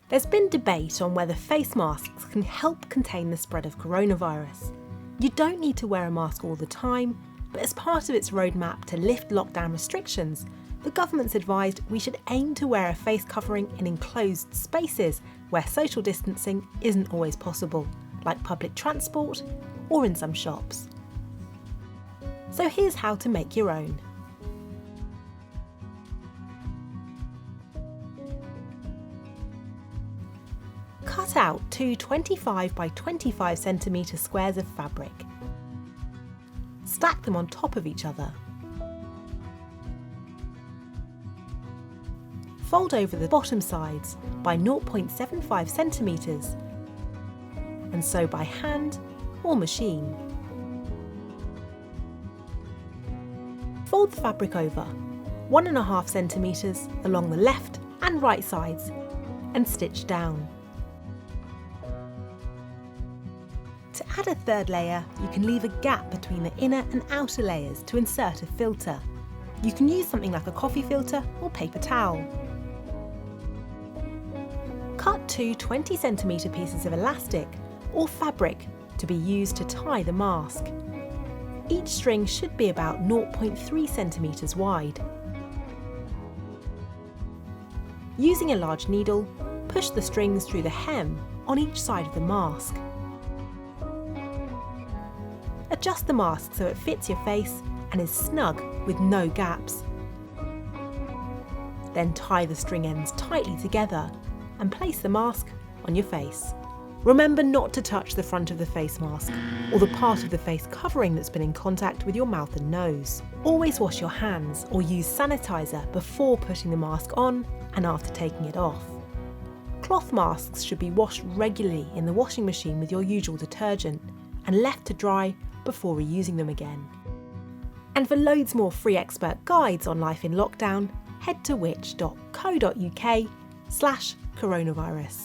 There's been debate on whether face masks can help contain the spread of coronavirus. You don't need to wear a mask all the time, but as part of its roadmap to lift lockdown restrictions, the government's advised we should aim to wear a face covering in enclosed spaces where social distancing isn't always possible, like public transport or in some shops. So here's how to make your own. Cut out two 25 by 25 cm squares of fabric. Stack them on top of each other. Fold over the bottom sides by 0.75 centimetres and sew by hand or machine. Fold the fabric over 1.5 centimetres along the left and right sides and stitch down. To add a third layer, you can leave a gap between the inner and outer layers to insert a filter. You can use something like a coffee filter or paper towel. Cut two 20 cm pieces of elastic or fabric to be used to tie the mask. Each string should be about 0.3 centimetres wide. Using a large needle, push the strings through the hem on each side of the mask. Adjust the mask so it fits your face and is snug with no gaps. Then tie the string ends tightly together and place the mask on your face. Remember not to touch the front of the face mask or the part of the face covering that's been in contact with your mouth and nose. Always wash your hands or use sanitizer before putting the mask on and after taking it off. Cloth masks should be washed regularly in the washing machine with your usual detergent and left to dry before reusing them again. And for loads more free expert guides on life in lockdown, head to which.co.uk/coronavirus.